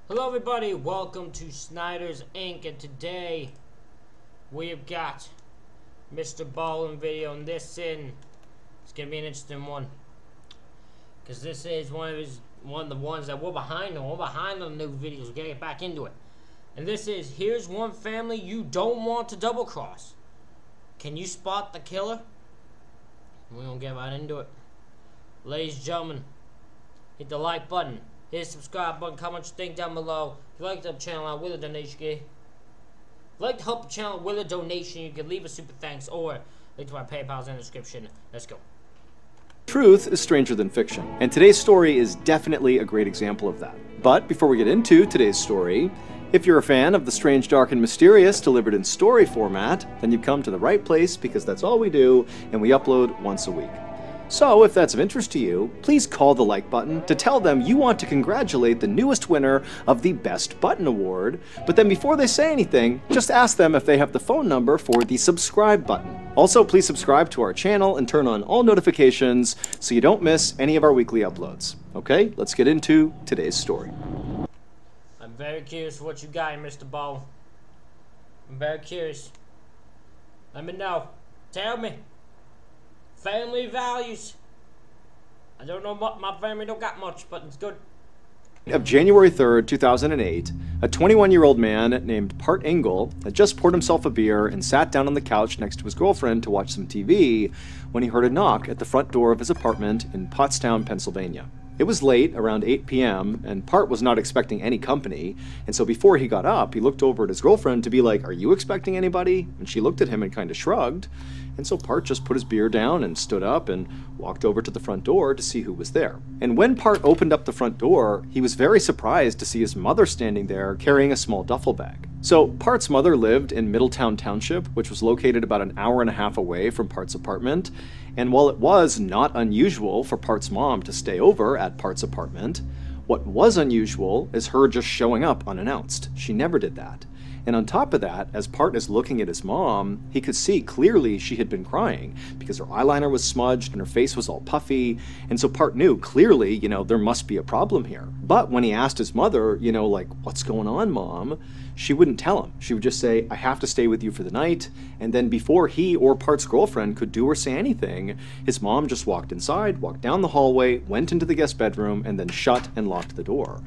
Hello everybody, welcome to Snyder's Inc. And today we have got MrBallen video, and it's gonna be an interesting one because this is one of the ones that we're behind on. We're behind on the new videos. We gotta get back into it. And this is here's one family you don't want to double cross. Can you spot the killer? We're gonna get right into it. Ladies and gentlemen, hit the like button. Hit the subscribe button, comment what you think down below. If you like the channel out with a donation, if you'd like to help the channel with a donation, you can leave a super thanks or link to my PayPal's in the description. Let's go. Truth is stranger than fiction, and today's story is definitely a great example of that. But before we get into today's story, if you're a fan of the strange, dark, and mysterious delivered in story format, then you've come to the right place because that's all we do, and we upload once a week. So, if that's of interest to you, please call the like button to tell them you want to congratulate the newest winner of the Best Button Award, but then before they say anything, just ask them if they have the phone number for the subscribe button. Also, please subscribe to our channel and turn on all notifications so you don't miss any of our weekly uploads. Okay, let's get into today's story. I'm very curious what you got, Mr. Ball. I'm very curious. Let me know. Tell me. Family values. I don't know what my family don't got much, but it's good. Of January 3rd, 2008, a 21-year-old man named Part Engel had just poured himself a beer and sat down on the couch next to his girlfriend to watch some TV when he heard a knock at the front door of his apartment in Pottstown, Pennsylvania. It was late, around 8 p.m., and Part was not expecting any company, and so before he got up, he looked over at his girlfriend to be like, "Are you expecting anybody?" And she looked at him and kind of shrugged, and so Part just put his beer down and stood up and walked over to the front door to see who was there. And when Part opened up the front door, he was very surprised to see his mother standing there carrying a small duffel bag. So Part's mother lived in Middletown Township, which was located about an hour and a half away from Part's apartment, and while it was not unusual for Part's mom to stay over at Part's apartment, what was unusual is her just showing up unannounced. She never did that. And on top of that, as Part is looking at his mom, he could see clearly she had been crying because her eyeliner was smudged and her face was all puffy, and so Part knew clearly, there must be a problem here. But when he asked his mother, like, "What's going on, Mom?" she wouldn't tell him. She would just say, "I have to stay with you for the night," and then before he or Part's girlfriend could do or say anything, his mom just walked inside, walked down the hallway, went into the guest bedroom, and then shut and locked the door.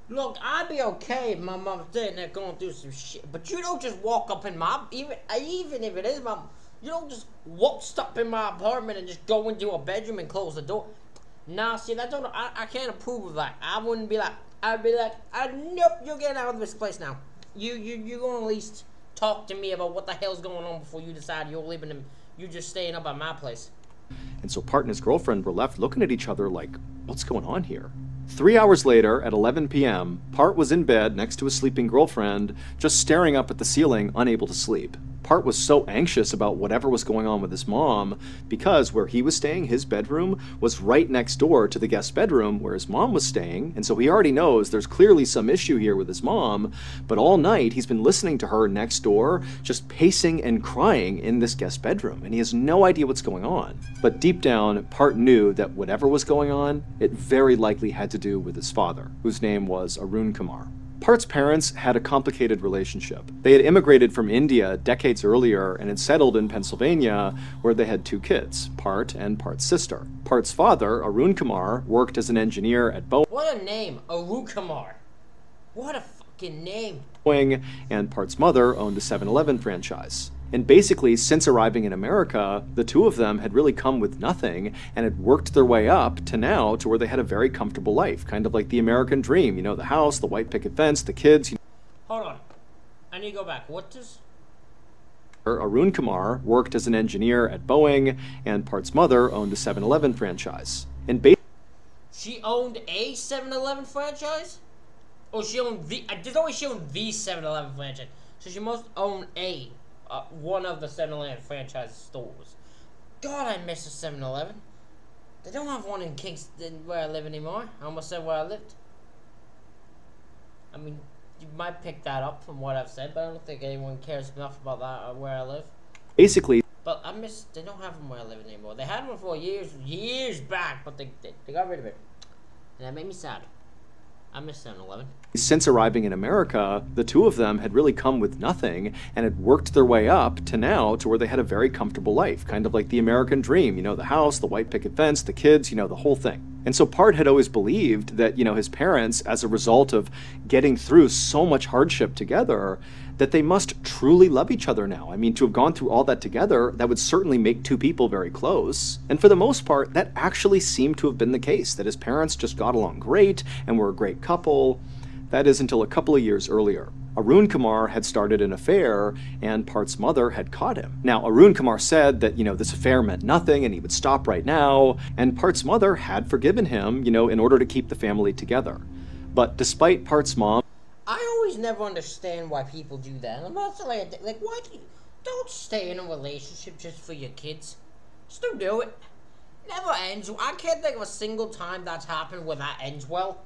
Look, I'd be okay if my mom's sitting there going through some shit, but you don't just walk up in my, even if it is my, you don't just stop in my apartment and just go into a bedroom and close the door. Nah, see, I can't approve of that. I wouldn't be like, I'd be like, nope, you're getting out of this place now. You're gonna at least talk to me about what the hell's going on before you decide you're just staying up at my place. And so Part and his girlfriend were left looking at each other like, what's going on here? 3 hours later, at 11 p.m., Part was in bed next to his sleeping girlfriend, just staring up at the ceiling, unable to sleep. Part was so anxious about whatever was going on with his mom because where he was staying, his bedroom, was right next door to the guest bedroom where his mom was staying, and so he already knows there's clearly some issue here with his mom, but all night he's been listening to her next door just pacing and crying in this guest bedroom, and he has no idea what's going on. But deep down, Part knew that whatever was going on, it very likely had to do with his father, whose name was Arun Kumar. Part's parents had a complicated relationship. They had immigrated from India decades earlier and had settled in Pennsylvania, where they had two kids, Part and Part's sister. Part's father, Arun Kumar, worked as an engineer at Boeing. What a name, Arun Kumar. What a fucking name. And Part's mother owned a 7-Eleven franchise. And basically, since arriving in America, the two of them had really come with nothing and had worked their way up to now to where they had a very comfortable life, kind of like the American dream, the house, the white picket fence, the kids. Hold on. I need to go back. What does... Arun Kumar worked as an engineer at Boeing, and Part's mother owned a 7-Eleven franchise. And she owned a 7-Eleven franchise? Oh, she owned the... There's always she owned the 7-Eleven franchise. So she must own one of the 7-Eleven franchise stores. God, I miss a 7-Eleven. They don't have one in Kingston where I live anymore. I almost said where I lived. I mean, you might pick that up from what I've said, but I don't think anyone cares enough about that where I live. Basically, but they don't have them where I live anymore. They had one for years back, but they got rid of it. And that made me sad. I missed 7-Eleven. Since arriving in America, the two of them had really come with nothing and had worked their way up to now to where they had a very comfortable life, kind of like the American dream, you know, the house, the white picket fence, the kids, you know, the whole thing. And so Part had always believed that, you know, his parents, as a result of getting through so much hardship together, that they must truly love each other now. I mean, to have gone through all that together, that would certainly make two people very close. And for the most part, that actually seemed to have been the case, that his parents just got along great and were a great couple. That is until a couple of years earlier. Arun Kumar had started an affair and Part's mother had caught him. Now, Arun Kumar said that, you know, this affair meant nothing and he would stop right now, and Part's mother had forgiven him, you know, in order to keep the family together. But despite Part's mom... I always never understand why people do that. I'm also like why do you... Don't stay in a relationship just for your kids. Just don't do it. Never ends. I can't think of a single time that's happened where that ends well.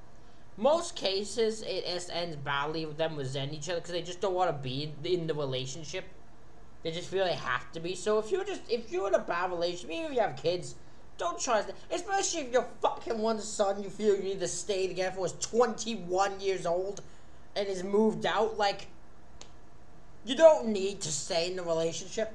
Most cases, it just ends badly with them resenting each other because they just don't want to be in the relationship. They just feel they have to be. So if you're in a bad relationship, even if you have kids, don't try to, especially if your fucking one son you feel you need to stay together was 21 years old and is moved out. Like, you don't need to stay in the relationship.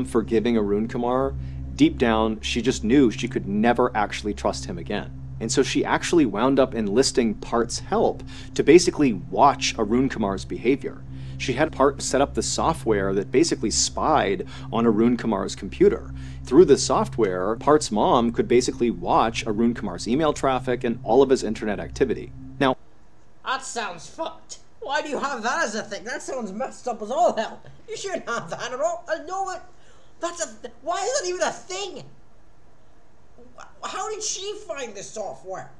Forgiving Arun Kumar, deep down, she just knew she could never actually trust him again. And so she actually wound up enlisting Part's help to basically watch Arun Kumar's behavior. She had Part set up the software that basically spied on Arun Kumar's computer. Through this software, Part's mom could basically watch Arun Kumar's email traffic and all of his internet activity. Now, that sounds fucked. Why do you have that as a thing? That sounds messed up as all hell. You shouldn't have that at all. I know it. Why is that even a thing? How did she find this software?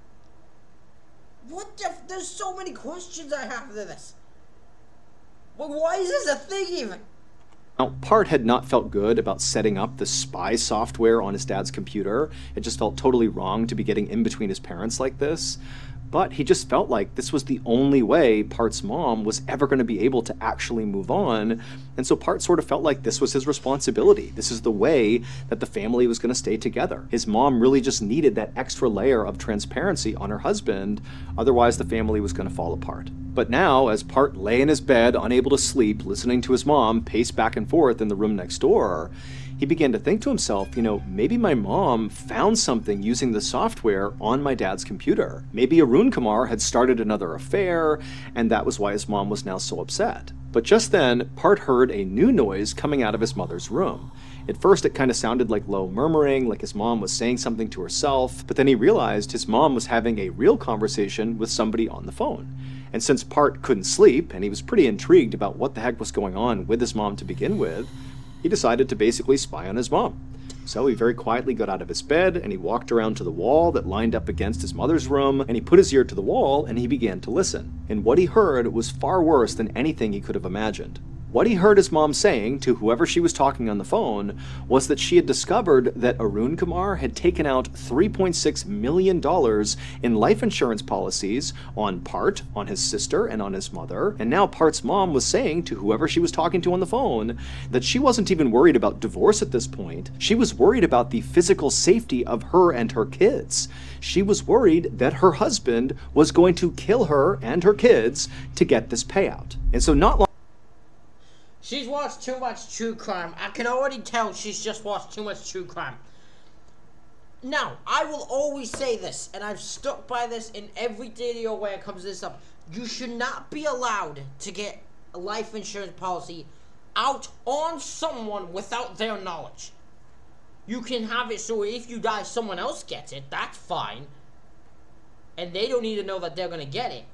There's so many questions I have to this. Well, why is this a thing even? Now, Part had not felt good about setting up the spy software on his dad's computer. It just felt totally wrong to be getting in between his parents like this. But he just felt like this was the only way Part's mom was ever going to be able to actually move on. And so Part sort of felt like this was his responsibility. This is the way that the family was going to stay together. His mom really just needed that extra layer of transparency on her husband. Otherwise, the family was going to fall apart. But now, as Part lay in his bed, unable to sleep, listening to his mom pace back and forth in the room next door, he began to think to himself, you know, maybe my mom found something using the software on my dad's computer. Maybe Arun Kumar had started another affair, and that was why his mom was now so upset. But just then, Part heard a new noise coming out of his mother's room. At first, it kind of sounded like low murmuring, like his mom was saying something to herself, but then he realized his mom was having a real conversation with somebody on the phone. And since Part couldn't sleep, and he was pretty intrigued about what the heck was going on with his mom to begin with, he decided to basically spy on his mom. So he very quietly got out of his bed and he walked around to the wall that lined up against his mother's room, and he put his ear to the wall and he began to listen. And what he heard was far worse than anything he could have imagined. What he heard his mom saying to whoever she was talking on the phone was that she had discovered that Arun Kumar had taken out $3.6 million in life insurance policies on Part, on his sister, and on his mother. And now Part's mom was saying to whoever she was talking to on the phone that she wasn't even worried about divorce at this point. She was worried about the physical safety of her and her kids. She was worried that her husband was going to kill her and her kids to get this payout. And so not long She's watched too much true crime. I can already tell she's just watched too much true crime. Now, I will always say this, and I've stuck by this in every video where it comes this up. You should not be allowed to get a life insurance policy out on someone without their knowledge. You can have it so if you die, someone else gets it. That's fine. And they don't need to know that they're going to get it.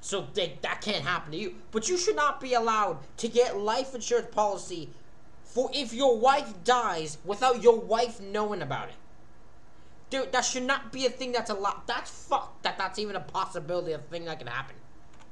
So that can't happen to you. But you should not be allowed to get life insurance policy for if your wife dies without your wife knowing about it. Dude, that should not be a thing that's allowed. That's fucked that that's even a possibility of a thing that can happen.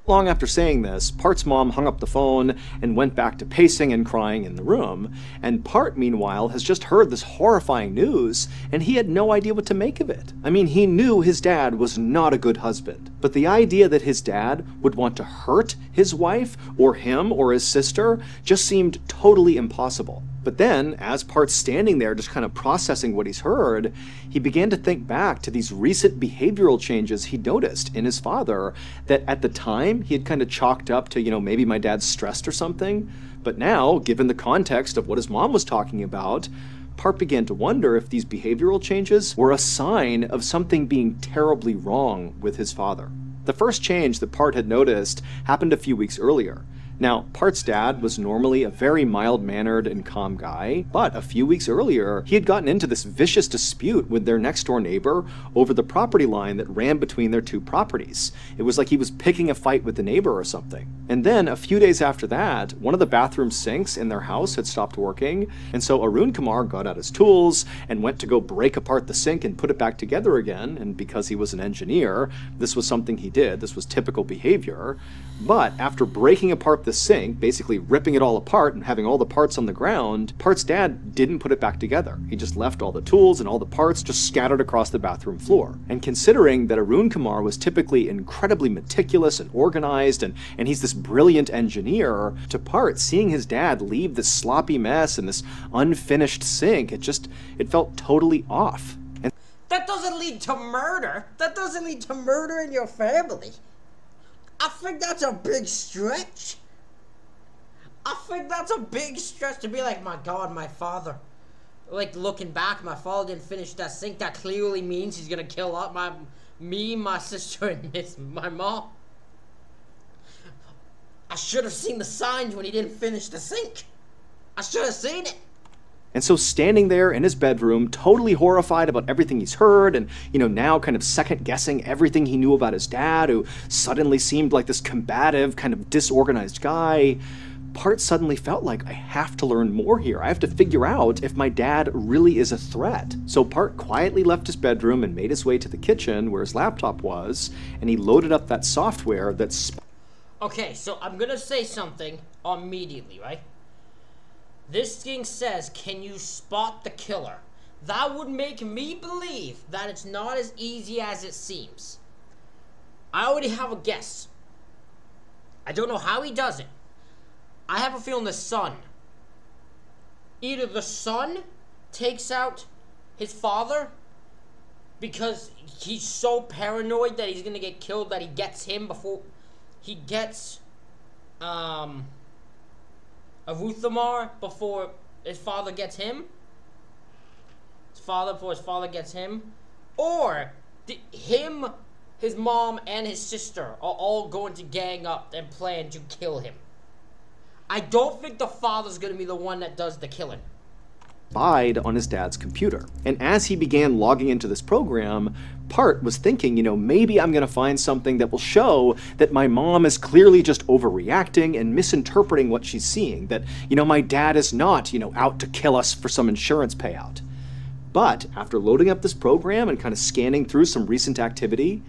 Long after saying this, Part's mom hung up the phone and went back to pacing and crying in the room, and Part, meanwhile, has just heard this horrifying news, and he had no idea what to make of it. I mean, he knew his dad was not a good husband, but the idea that his dad would want to hurt his wife, or him, or his sister, just seemed totally impossible. But then, as Part's standing there just kind of processing what he's heard, he began to think back to these recent behavioral changes he noticed in his father that at the time he had kind of chalked up to, maybe my dad's stressed or something. But now, given the context of what his mom was talking about, Part began to wonder if these behavioral changes were a sign of something being terribly wrong with his father. The first change that Part had noticed happened a few weeks earlier. Now, Part's dad was normally a very mild-mannered and calm guy, but a few weeks earlier, he had gotten into this vicious dispute with their next-door neighbor over the property line that ran between their two properties. It was like he was picking a fight with the neighbor or something. And then, a few days after that, one of the bathroom sinks in their house had stopped working, and so Arun Kumar got out his tools and went to go break apart the sink and put it back together again, and because he was an engineer, this was something he did. This was typical behavior. But after breaking apart the sink, basically ripping it all apart and having all the parts on the ground, Part's dad didn't put it back together. He just left all the tools and all the parts just scattered across the bathroom floor. And considering that Arun Kumar was typically incredibly meticulous and organized, and he's this brilliant engineer, to Part, seeing his dad leave this sloppy mess and this unfinished sink, it felt totally off. And that doesn't lead to murder. That doesn't lead to murder in your family. I think that's a big stretch. I think that's a big stretch to be like, my God, my father. Like, looking back, my father didn't finish that sink. That clearly means he's gonna kill up me, my sister, and my mom. I should have seen the signs when he didn't finish the sink. I should have seen it. And so standing there in his bedroom, totally horrified about everything he's heard, and, now kind of second-guessing everything he knew about his dad, who suddenly seemed like this combative, kind of disorganized guy, Part suddenly felt like, I have to learn more here. I have to figure out if my dad really is a threat. So Part quietly left his bedroom and made his way to the kitchen where his laptop was, and he loaded up that software that's... Okay, so I'm gonna say something immediately, right? This thing says, can you spot the killer? That would make me believe that it's not as easy as it seems. I already have a guess. I don't know how he does it. I have a feeling the son. Either the son takes out his father because he's so paranoid that he's gonna get killed that he gets him before he gets Avuthamar before his father gets him. Before his father gets him. Or him, his mom, and his sister are all going to gang up and plan to kill him. I don't think the father's going to be the one that does the killing. Spied on his dad's computer. And as he began logging into this program, Part was thinking, maybe I'm going to find something that will show that my mom is clearly just overreacting and misinterpreting what she's seeing, that, my dad is not, out to kill us for some insurance payout. But after loading up this program and kind of scanning through some recent activity,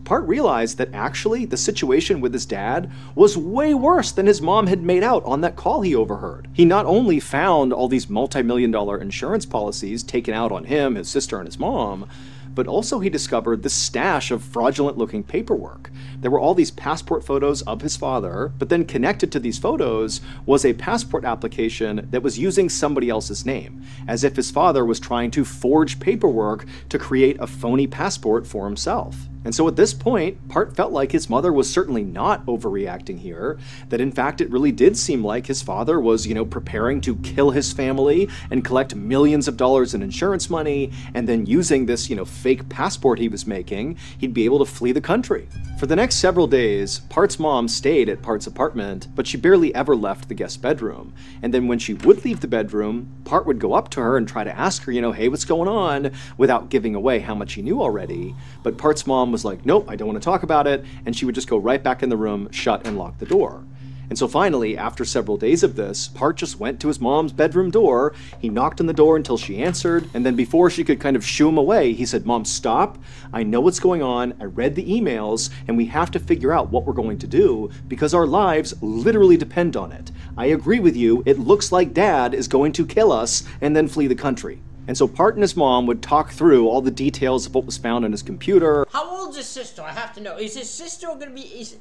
Part realized that actually the situation with his dad was way worse than his mom had made out on that call he overheard. He not only found all these multi-million-dollar insurance policies taken out on him, his sister, and his mom, but also he discovered this stash of fraudulent-looking paperwork. There were all these passport photos of his father, but then connected to these photos was a passport application that was using somebody else's name, as if his father was trying to forge paperwork to create a phony passport for himself. And so at this point, Part felt like his mother was certainly not overreacting here, that in fact it really did seem like his father was, preparing to kill his family and collect millions of dollars in insurance money, and then using this, fake passport he was making, he'd be able to flee the country. For the next several days, Part's mom stayed at Part's apartment, but she barely ever left the guest bedroom. And then when she would leave the bedroom, Part would go up to her and try to ask her, hey, what's going on, without giving away how much he knew already. But Part's mom was like, nope, I don't want to talk about it, and she would just go right back in the room, shut and lock the door. And so finally, after several days of this, Part just went to his mom's bedroom door, he knocked on the door until she answered, and then before she could kind of shoo him away, he said, Mom, stop, I know what's going on, I read the emails, and we have to figure out what we're going to do, because our lives literally depend on it. I agree with you, it looks like Dad is going to kill us and then flee the country. And so Part and his mom would talk through all the details of what was found on his computer. How old's his sister? I have to know. Is his sister gonna be?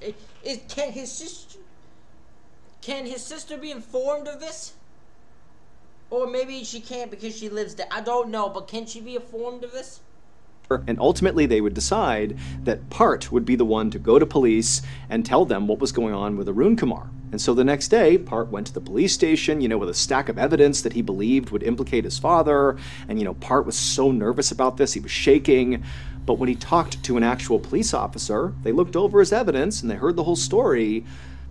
Can his sister? Can his sister be informed of this? Or maybe she can't because she lives there. I don't know, but can she be informed of this? And ultimately they would decide that Part would be the one to go to police and tell them what was going on with Arun Kumar. And so the next day, Part went to the police station, with a stack of evidence that he believed would implicate his father. And, Part was so nervous about this, he was shaking. But when he talked to an actual police officer, they looked over his evidence and they heard the whole story.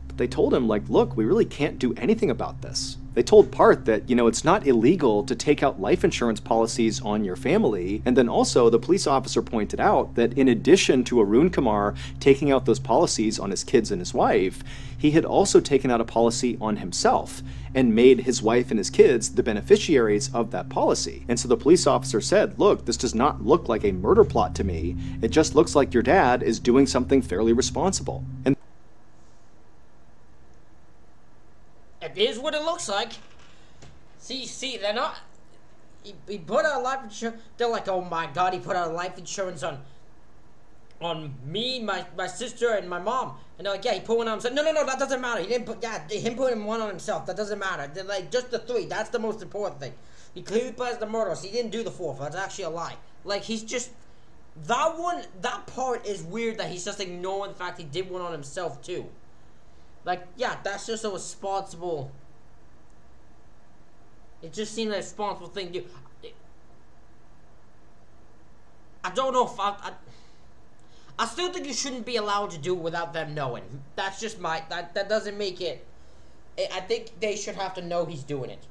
But they told him, look, we really can't do anything about this. They told Part that, it's not illegal to take out life insurance policies on your family. And then also the police officer pointed out that in addition to Arun Kumar taking out those policies on his kids and his wife, he had also taken out a policy on himself and made his wife and his kids the beneficiaries of that policy. And so the police officer said, look, this does not look like a murder plot to me. It just looks like your dad is doing something fairly responsible. And it is what it looks like. See, they're not. He put out life insurance. They're like, oh my God, he put out life insurance on me, my sister, and my mom. And they're like, yeah, he put one on himself. No, that doesn't matter. He didn't put, him putting one on himself, that doesn't matter. They're like, just the 3, that's the most important thing. He clearly plans the murder, so he didn't do the 4th. That's actually a lie. Like, he's just, that part is weird that he's just ignoring the fact he did one on himself too. Like, yeah, that's just a responsible. It just seemed like a responsible thing to do. I don't know if I still think you shouldn't be allowed to do it without them knowing. That's just that doesn't make it. I think they should have to know he's doing it.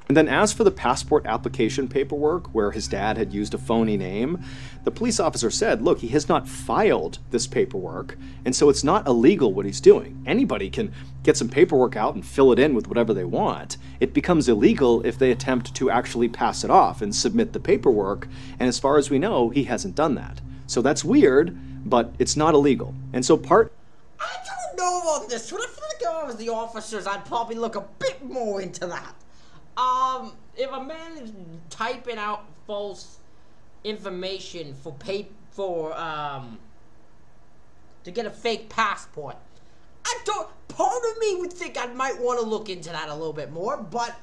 And then as for the passport application paperwork, where his dad had used a phony name, the police officer said, look, he has not filed this paperwork, and so it's not illegal what he's doing. Anybody can get some paperwork out and fill it in with whatever they want. It becomes illegal if they attempt to actually pass it off and submit the paperwork, and as far as we know, he hasn't done that. So that's weird, but it's not illegal. And so I don't know about this. When I feel like if I was the officers, I'd probably look a bit more into that. If a man is typing out false information to get a fake passport, part of me would think I might want to look into that a little bit more, but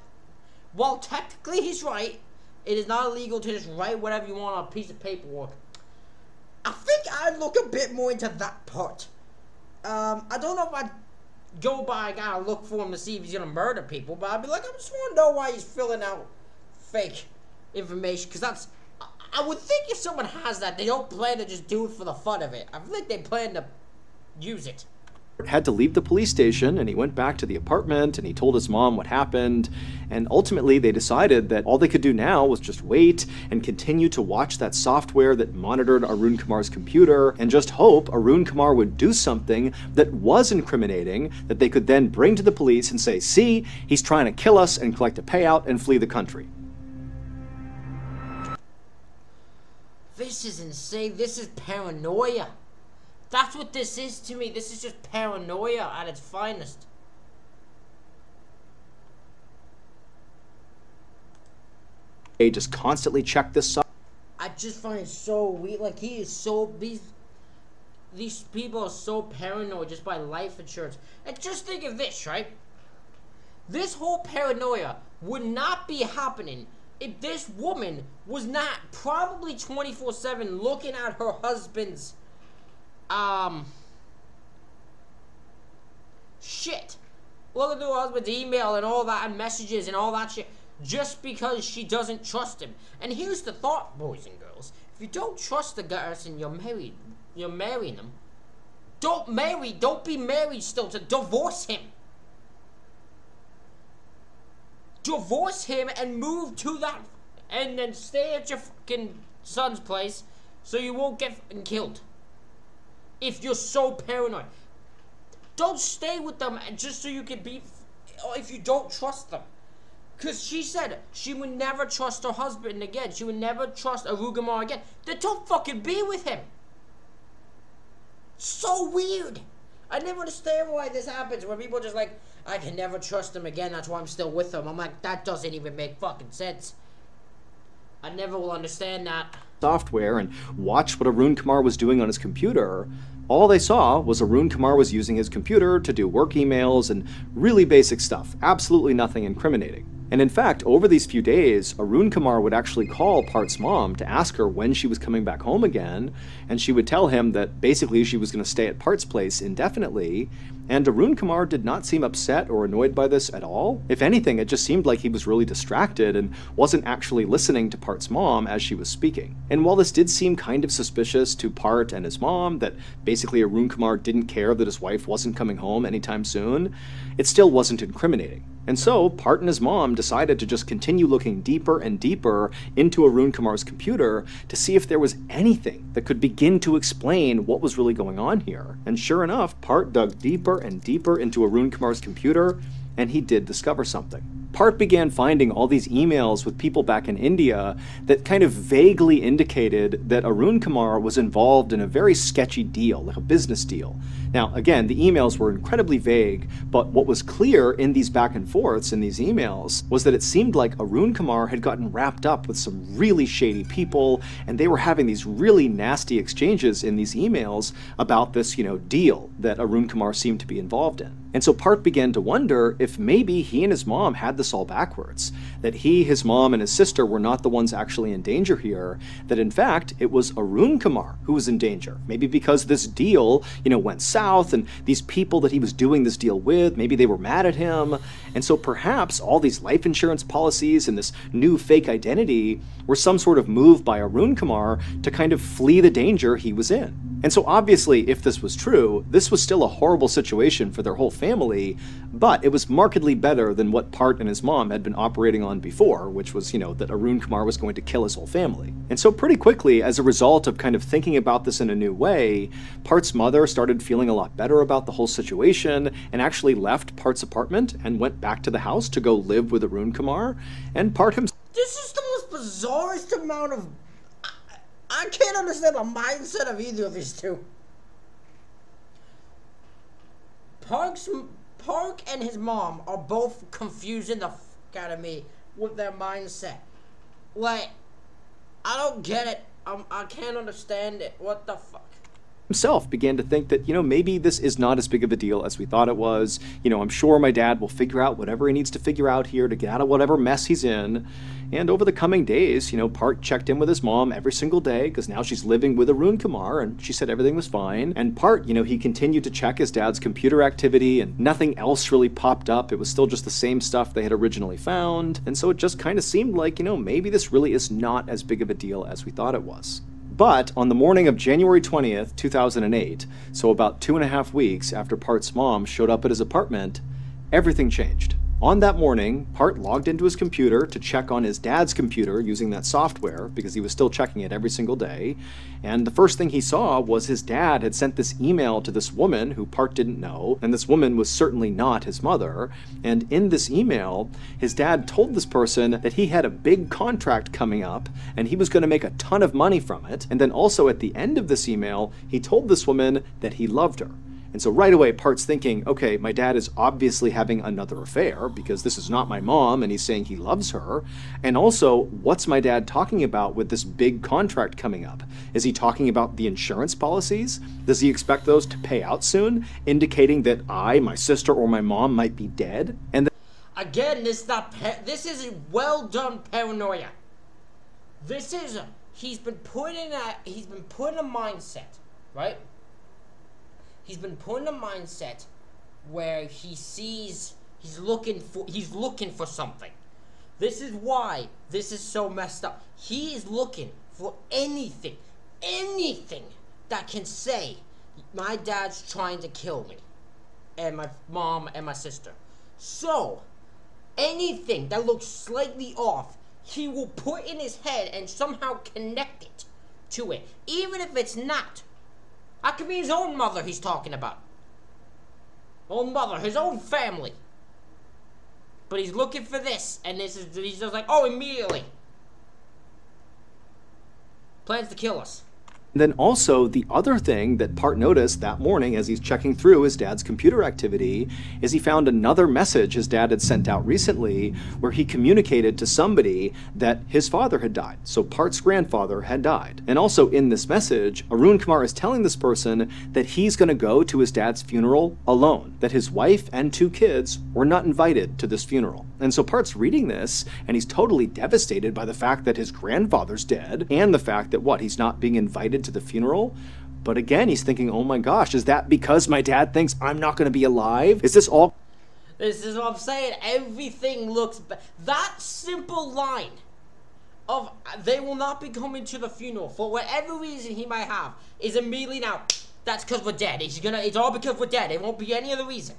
while technically he's right, it is not illegal to just write whatever you want on a piece of paperwork. I think I'd look a bit more into that part. I don't know if I'd I gotta look for him to see if he's gonna murder people, but I'd be like, I just wanna know why he's filling out fake information, because I would think if someone has that, they don't plan to just do it for the fun of it. I think they plan to use it. Had to leave the police station, and he went back to the apartment and he told his mom what happened, and ultimately they decided that all they could do now was just wait and continue to watch that software that monitored Arun Kumar's computer and just hope Arun Kumar would do something that was incriminating that they could then bring to the police and say, see, he's trying to kill us, and collect a payout and flee the country. This is insane. This is paranoia. That's what this is to me. This is just paranoia at its finest. They just constantly check this up. I just find it so weird. Like, he is so... These people are so paranoid just by life insurance. And just think of this, right? This whole paranoia would not be happening if this woman was not probably 24/7 looking at her husband's shit. Looking through her husband's email and all that, and messages and all that shit, just because she doesn't trust him. And here's the thought, boys and girls. If you don't trust the person you're marrying them, don't be married still, to divorce him. Divorce him and move to that, and then stay at your fucking son's place so you won't get fucking killed. If you're so paranoid, don't stay with them just so you can be, if you don't trust them. Because she said she would never trust her husband again. She would never trust Arun Kumar again. Then don't fucking be with him. So weird. I never understand why this happens, where people are just like, I can never trust him again, that's why I'm still with him. I'm like, that doesn't even make fucking sense. I never will understand that. Software and watch what Arun Kumar was doing on his computer, All they saw was Arun Kumar was using his computer to do work emails and really basic stuff, absolutely nothing incriminating. And in fact, over these few days, Arun Kumar would actually call Part's mom to ask her when she was coming back home again, and she would tell him that basically she was going to stay at Part's place indefinitely, and Arun Kumar did not seem upset or annoyed by this at all. If anything, it just seemed like he was really distracted and wasn't actually listening to Part's mom as she was speaking. And while this did seem kind of suspicious to Part and his mom, that basically Arun Kumar didn't care that his wife wasn't coming home anytime soon, it still wasn't incriminating. And so, Part and his mom decided to just continue looking deeper and deeper into Arun Kumar's computer to see if there was anything that could begin to explain what was really going on here. And sure enough, Part dug deeper and deeper into Arun Kumar's computer, and he did discover something. Part began finding all these emails with people back in India that kind of vaguely indicated that Arun Kumar was involved in a very sketchy deal, like a business deal. Now, again, the emails were incredibly vague, but what was clear in these back and forths in these emails was that it seemed like Arun Kumar had gotten wrapped up with some really shady people, and they were having these really nasty exchanges in these emails about this, deal that Arun Kumar seemed to be involved in. And so Part began to wonder if maybe he and his mom had this all backwards, that he, his mom, and his sister were not the ones actually in danger here, that in fact it was Arun Kumar who was in danger. Maybe because this deal, went south, and these people that he was doing this deal with, maybe they were mad at him, and so perhaps all these life insurance policies and this new fake identity were some sort of move by Arun Kumar to kind of flee the danger he was in. And so obviously, if this was true, this was still a horrible situation for their whole family, but it was markedly better than what Part and his mom had been operating on before, which was, that Arun Kumar was going to kill his whole family. And so pretty quickly, as a result of kind of thinking about this in a new way, Part's mother started feeling a lot better about the whole situation and actually left Part's apartment and went back to the house to go live with Arun Kumar, and Part himself. This is the most bizarrest amount of... I can't understand the mindset of either of these two. Park and his mom are both confusing the f*** out of me with their mindset. Like, I don't get it. I can't understand it. What the fuck? Himself began to think that, maybe this is not as big of a deal as we thought it was. I'm sure my dad will figure out whatever he needs to figure out here to get out of whatever mess he's in. And over the coming days, Part checked in with his mom every single day because now she's living with Arun Kumar, and she said everything was fine. And Part, he continued to check his dad's computer activity, and nothing else really popped up. It was still just the same stuff they had originally found. And so it just kind of seemed like, maybe this really is not as big of a deal as we thought it was. But on the morning of January 20th, 2008, so about 2.5 weeks after Part's mom showed up at his apartment, everything changed. On that morning, Part logged into his computer to check on his dad's computer using that software because he was still checking it every single day, and the first thing he saw was his dad had sent this email to this woman who Part didn't know, and this woman was certainly not his mother, and in this email, his dad told this person that he had a big contract coming up and he was going to make a ton of money from it, and then also at the end of this email, he told this woman that he loved her. And so right away, Part's thinking, okay, my dad is obviously having another affair because this is not my mom and he's saying he loves her. And also, what's my dad talking about with this big contract coming up? Is he talking about the insurance policies? Does he expect those to pay out soon, indicating that I, my sister, or my mom might be dead? And again, this is a well done paranoia. He's been put in a mindset, right? He's been put in a mindset where he's looking for something. This is why this is so messed up. He is looking for anything that can say, my dad's trying to kill me, and my mom and my sister. So, anything that looks slightly off, he will put in his head and somehow connect it to it, even if it's not. That could be his own mother he's talking about. Own mother, his own family. But he's looking for this, and he's just like, oh, immediately. Plans to kill us. Then also, the other thing that Part noticed that morning as he's checking through his dad's computer activity is he found another message his dad had sent out recently where he communicated to somebody that his father had died. So Part's grandfather had died. And also in this message, Arun Kumar is telling this person that he's going to go to his dad's funeral alone, that his wife and 2 kids were not invited to this funeral. And so Part's reading this, and he's totally devastated by the fact that his grandfather's dead, and the fact that, he's not being invited to the funeral. But again, he's thinking, oh my gosh, is that because my dad thinks I'm not going to be alive? Is this all? This is what I'm saying. Everything looks that simple line of they will not be coming to the funeral for whatever reason he might have is immediately now, that's because we're dead. It's all because we're dead. It won't be any other reason.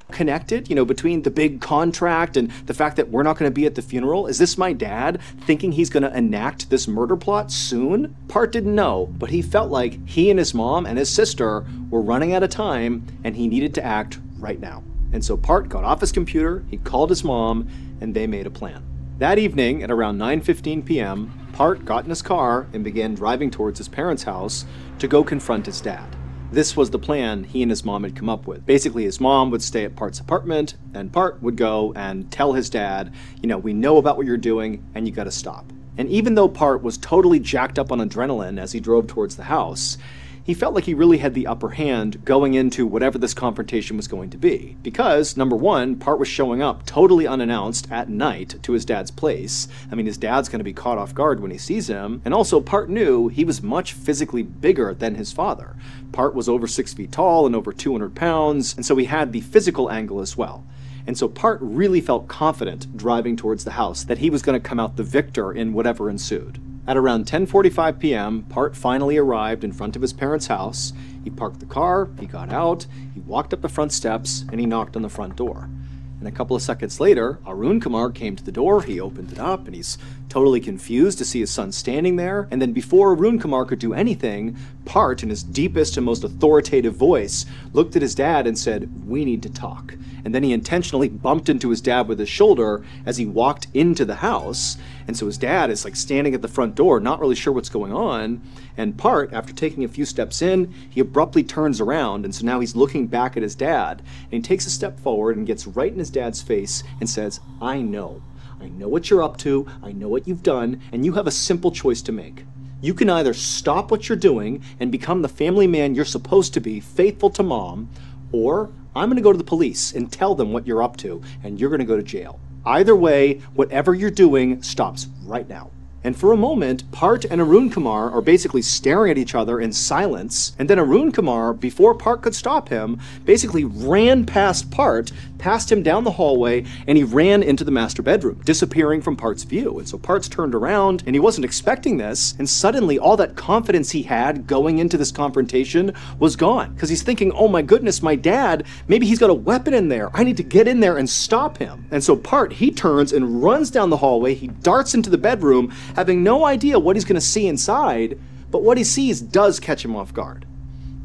Connected, between the big contract and the fact that we're not going to be at the funeral? Is this my dad thinking he's going to enact this murder plot soon? Part didn't know, but he felt like he and his mom and his sister were running out of time and he needed to act right now. And so Part got off his computer, he called his mom, and they made a plan. That evening at around 9:15 p.m., Part got in his car and began driving towards his parents' house to go confront his dad. This was the plan he and his mom had come up with. Basically, his mom would stay at Part's apartment, and Part would go and tell his dad, we know about what you're doing, and you gotta stop. And even though Part was totally jacked up on adrenaline as he drove towards the house, he felt like he really had the upper hand going into whatever this confrontation was going to be. Because, number one, Part was showing up totally unannounced at night to his dad's place. I mean, his dad's going to be caught off guard when he sees him. And also, Part knew he was much physically bigger than his father. Part was over 6 feet tall and over 200 pounds, and so he had the physical angle as well. And so Part really felt confident driving towards the house that he was going to come out the victor in whatever ensued. At around 10:45 p.m., Part finally arrived in front of his parents' house. He parked the car, he got out, he walked up the front steps, and he knocked on the front door. And a couple of seconds later, Arun Kumar came to the door, he opened it up, and he's totally confused to see his son standing there. And then before Arun Kumar could do anything, Part, in his deepest and most authoritative voice, looked at his dad and said, "We need to talk." And then he intentionally bumped into his dad with his shoulder as he walked into the house. And so his dad is standing at the front door, not really sure what's going on. And Part, after taking a few steps in, he abruptly turns around. And so now he's looking back at his dad. And he takes a step forward and gets right in his dad's face and says, I know what you're up to. I know what you've done. And you have a simple choice to make. You can either stop what you're doing and become the family man you're supposed to be, faithful to mom, or I'm going to go to the police and tell them what you're up to, and you're going to go to jail. Either way, whatever you're doing stops right now. And for a moment, Part and Arun Kumar are basically staring at each other in silence, and then Arun Kumar, before Part could stop him, basically ran past Part, passed him down the hallway, and he ran into the master bedroom, disappearing from Part's view. And so Part's turned around, and he wasn't expecting this, and suddenly all that confidence he had going into this confrontation was gone. Because he's thinking, oh my goodness, my dad, maybe he's got a weapon in there. I need to get in there and stop him. And so Part, he turns and runs down the hallway, he darts into the bedroom, having no idea what he's going to see inside, but what he sees does catch him off guard.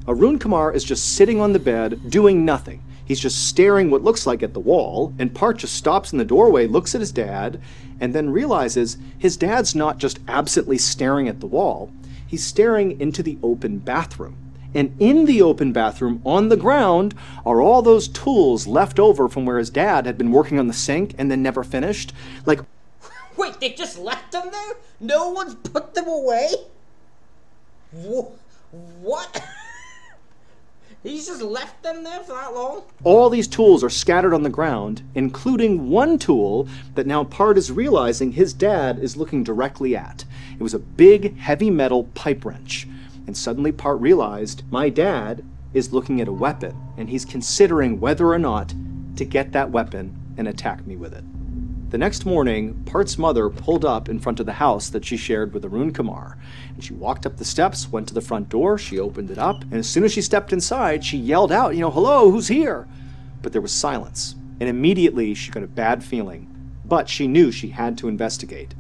Arun Kumar is just sitting on the bed, doing nothing. He's just staring what looks like at the wall, and Part just stops in the doorway, looks at his dad, and then realizes his dad's not just absently staring at the wall, he's staring into the open bathroom. And in the open bathroom, on the ground, are all those tools left over from where his dad had been working on the sink and then never finished. Wait, they just left them there? No one's put them away? What? He's just left them there for that long? All these tools are scattered on the ground, including one tool that now Part is realizing his dad is looking directly at. It was a big, heavy metal pipe wrench. And suddenly Part realized, my dad is looking at a weapon, and he's considering whether or not to get that weapon and attack me with it. The next morning, Part's mother pulled up in front of the house that she shared with Arun Kumar. And she walked up the steps, went to the front door, she opened it up, and as soon as she stepped inside, she yelled out, hello, who's here? But there was silence. And immediately she got a bad feeling. But she knew she had to investigate.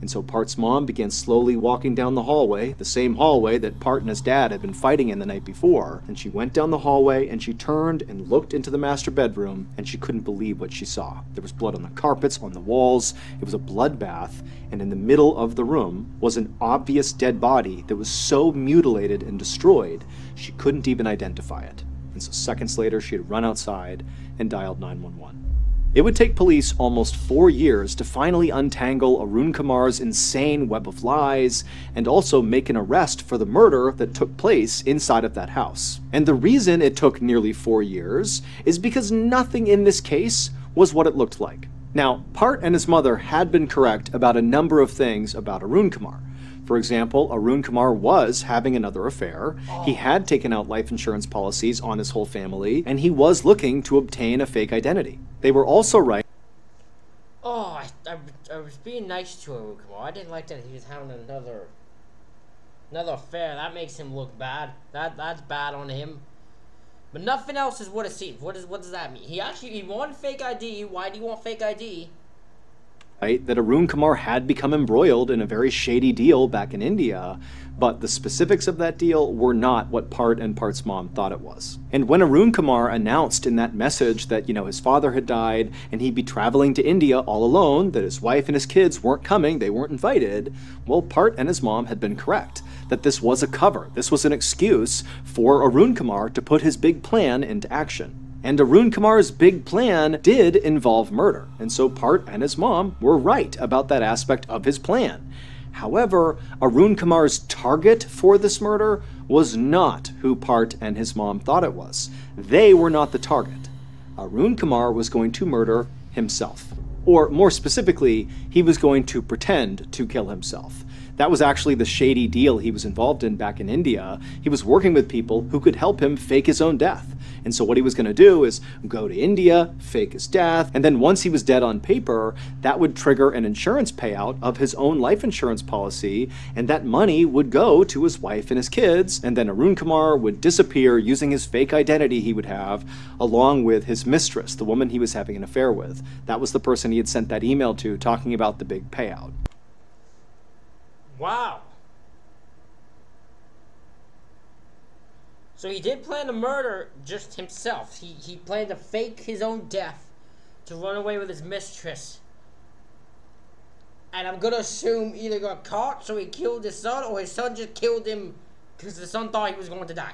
And so Part's mom began slowly walking down the hallway, the same hallway that Part and his dad had been fighting in the night before. And she went down the hallway and she turned and looked into the master bedroom, and she couldn't believe what she saw. There was blood on the carpets, on the walls. It was a bloodbath, and in the middle of the room was an obvious dead body that was so mutilated and destroyed she couldn't even identify it. And so seconds later she had run outside and dialed 911. It would take police almost 4 years to finally untangle Arun Kumar's insane web of lies and also make an arrest for the murder that took place inside of that house. And the reason it took nearly 4 years is because nothing in this case was what it looked like. Now, Part and his mother had been correct about a number of things about Arun Kumar. For example, Arun Kumar was having another affair, he had taken out life insurance policies on his whole family, and he was looking to obtain a fake identity. They were also right. Oh, I was being nice to Arun Kumar. I didn't like that he was having another affair. That makes him look bad. That's bad on him. But nothing else is what it seems. What does that mean? He wanted fake ID. Why do you want fake ID? Right, that Arun Kumar had become embroiled in a very shady deal back in India, but the specifics of that deal were not what Part and Part's mom thought it was. And when Arun Kumar announced in that message that, his father had died and he'd be traveling to India all alone, that his wife and his kids weren't coming, they weren't invited, well, Part and his mom had been correct, that this was a cover. This was an excuse for Arun Kumar to put his big plan into action. And Arun Kumar's big plan did involve murder, and so Part and his mom were right about that aspect of his plan. However, Arun Kumar's target for this murder was not who Part and his mom thought it was. They were not the target. Arun Kumar was going to murder himself. Or more specifically, he was going to pretend to kill himself. That was actually the shady deal he was involved in back in India. He was working with people who could help him fake his own death. And so what he was going to do is go to India, fake his death, and then once he was dead on paper, that would trigger an insurance payout of his own life insurance policy, and that money would go to his wife and his kids, and then Arun Kumar would disappear using his fake identity he would have, along with his mistress, the woman he was having an affair with. That was the person he had sent that email to talking about the big payout. Wow. So he did plan to murder just himself. He planned to fake his own death to run away with his mistress. And I'm gonna assume either got caught so he killed his son, or his son just killed him because the son thought he was going to die.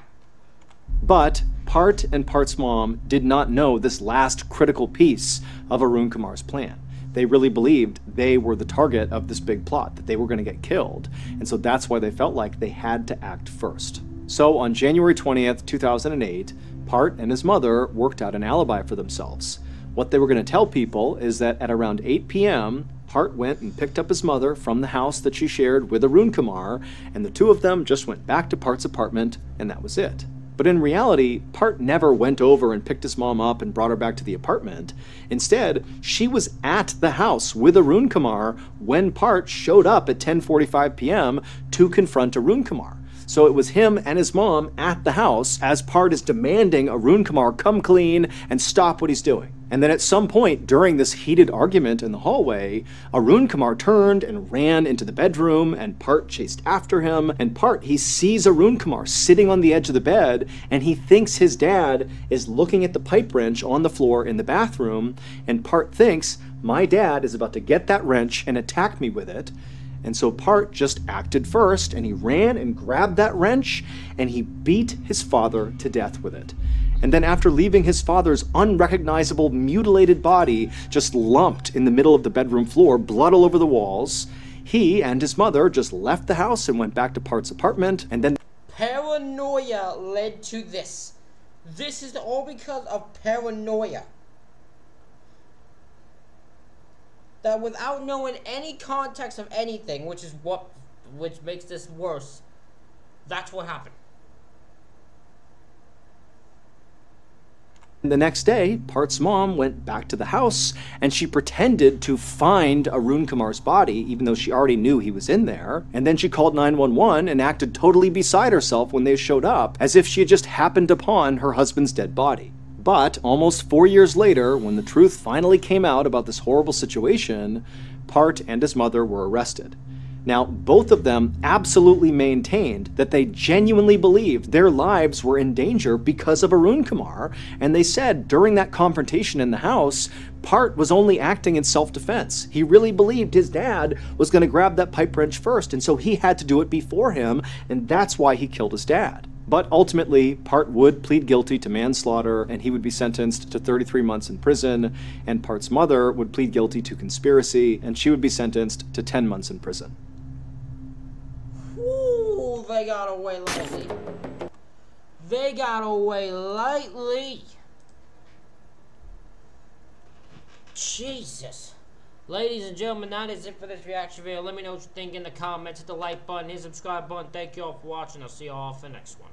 But Part and Part's mom did not know this last critical piece of Arun Kumar's plan. They really believed they were the target of this big plot, that they were going to get killed. And so that's why they felt like they had to act first. So on January 20th, 2008, Part and his mother worked out an alibi for themselves. What they were going to tell people is that at around 8 p.m., Part went and picked up his mother from the house that she shared with Arun Kumar, and the two of them just went back to Part's apartment, and that was it. But in reality, Part never went over and picked his mom up and brought her back to the apartment. Instead, she was at the house with Arun Kumar when Part showed up at 10:45 p.m. to confront Arun Kumar. So it was him and his mom at the house as Part is demanding Arun Kumar come clean and stop what he's doing. And then at some point during this heated argument in the hallway, Arun Kumar turned and ran into the bedroom, and Part chased after him. And Part, he sees Arun Kumar sitting on the edge of the bed, and he thinks his dad is looking at the pipe wrench on the floor in the bathroom, and Part thinks, my dad is about to get that wrench and attack me with it. And so Part just acted first, and he ran and grabbed that wrench, and he beat his father to death with it. And then after leaving his father's unrecognizable, mutilated body just lumped in the middle of the bedroom floor, blood all over the walls, he and his mother just left the house and went back to Part's apartment, and then paranoia led to this. This is all because of paranoia. That without knowing any context of anything, which makes this worse, that's what happened. The next day, Part's mom went back to the house, and she pretended to find Arun Kumar's body, even though she already knew he was in there. And then she called 911 and acted totally beside herself when they showed up, as if she had just happened upon her husband's dead body. But almost 4 years later, when the truth finally came out about this horrible situation, Part and his mother were arrested. Now, both of them absolutely maintained that they genuinely believed their lives were in danger because of Arun Kumar, and they said during that confrontation in the house, Part was only acting in self-defense. He really believed his dad was going to grab that pipe wrench first, and so he had to do it before him, and that's why he killed his dad. But ultimately, Part would plead guilty to manslaughter, and he would be sentenced to 33 months in prison, and Part's mother would plead guilty to conspiracy, and she would be sentenced to 10 months in prison. Ooh, they got away lightly. They got away lightly. Jesus. Ladies and gentlemen, that is it for this reaction video. Let me know what you think in the comments. Hit the like button, hit the subscribe button. Thank you all for watching. I'll see you all for the next one.